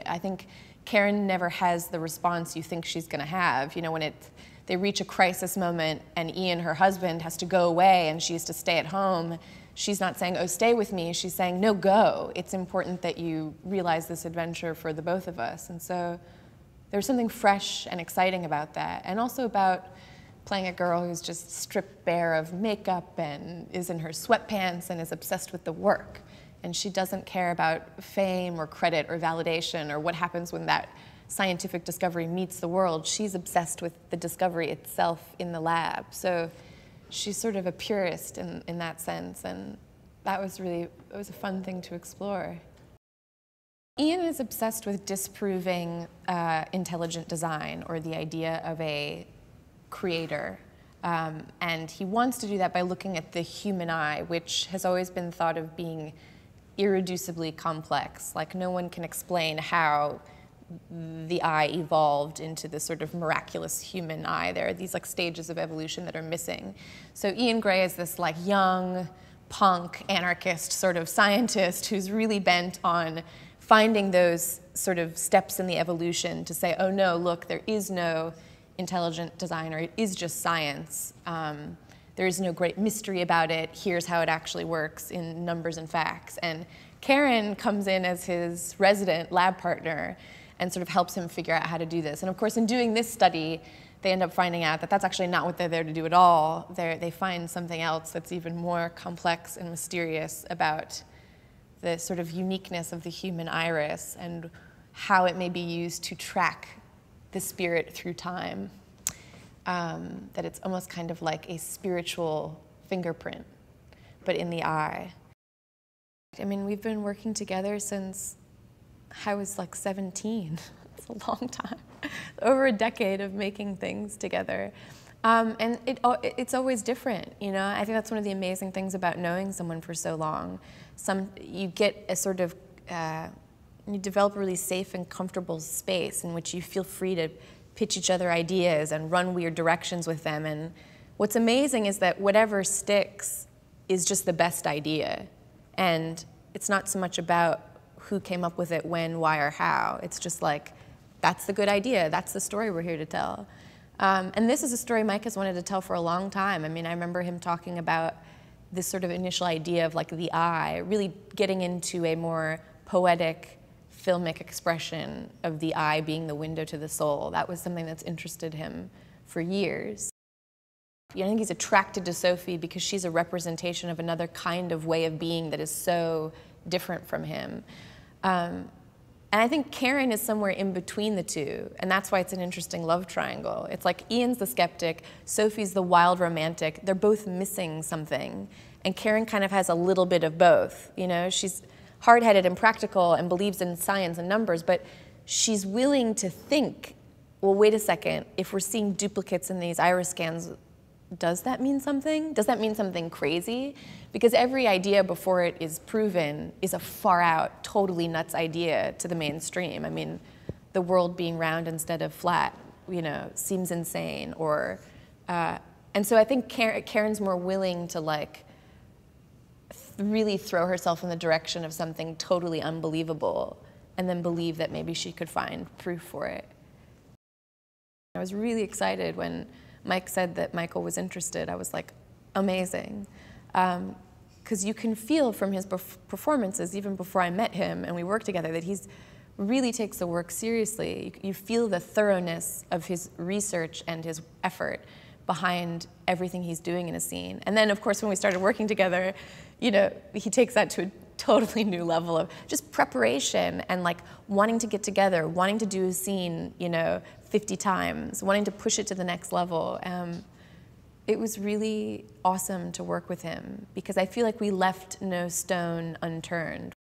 I think Karen never has the response you think she's going to have. You know, when they reach a crisis moment and Ian, her husband, has to go away and she has to stay at home, she's not saying, oh, stay with me. She's saying, no, go. It's important that you realize this adventure for the both of us. And so there's something fresh and exciting about that. And also about playing a girl who's just stripped bare of makeup and is in her sweatpants and is obsessed with the work. And she doesn't care about fame or credit or validation or what happens when that scientific discovery meets the world. She's obsessed with the discovery itself in the lab. So she's sort of a purist in that sense, and that was it was a fun thing to explore. Ian is obsessed with disproving intelligent design, or the idea of a creator. And he wants to do that by looking at the human eye, which has always been thought of being irreducibly complex. Like, no one can explain how the eye evolved into this sort of miraculous human eye. There are these like stages of evolution that are missing. So Ian Gray is this like young, punk, anarchist sort of scientist who's really bent on finding those sort of steps in the evolution to say, oh no, look, there is no intelligent design, or it is just science. There is no great mystery about it. Here's how it actually works in numbers and facts. And Karen comes in as his resident lab partner and sort of helps him figure out how to do this. And of course, in doing this study, they end up finding out that that's actually not what they're there to do at all. They find something else that's even more complex and mysterious about the sort of uniqueness of the human iris and how it may be used to track the spirit through time. That it's almost kind of like a spiritual fingerprint, but in the eye. I mean, we've been working together since I was like 17. It's a long time. Over a decade of making things together. And it's always different, you know? I think that's one of the amazing things about knowing someone for so long. You get a sort of, you develop a really safe and comfortable space in which you feel free to pitch each other ideas and run weird directions with them. And what's amazing is that whatever sticks is just the best idea. And it's not so much about who came up with it, when, why, or how. It's just like, that's the good idea. That's the story we're here to tell. And this is a story Mike has wanted to tell for a long time. I mean, I remember him talking about this sort of initial idea of like the eye, really getting into a more poetic, filmic expression of the eye being the window to the soul. That was something that's interested him for years. I think he's attracted to Sophie because she's a representation of another kind of way of being that is so different from him. And I think Karen is somewhere in between the two, and that's why it's an interesting love triangle. It's like Ian's the skeptic, Sophie's the wild romantic. They're both missing something, and Karen kind of has a little bit of both. You know, she's hard-headed and practical and believes in science and numbers, but she's willing to think, well, wait a second, if we're seeing duplicates in these iris scans, does that mean something? Does that mean something crazy? Because every idea before it is proven is a far-out, totally nuts idea to the mainstream. I mean, the world being round instead of flat, you know, seems insane. Or, and so I think Karen's more willing to like really throw herself in the direction of something totally unbelievable and then believe that maybe she could find proof for it. I was really excited when Mike said that Michael was interested. I was like, amazing. Because you can feel from his performances, even before I met him and we worked together, that he's really takes the work seriously. You feel the thoroughness of his research and his effort behind everything he's doing in a scene. And then, of course, when we started working together, you know, he takes that to a totally new level of just preparation and like wanting to get together, wanting to do a scene, you know, 50 times, wanting to push it to the next level. It was really awesome to work with him because I feel like we left no stone unturned.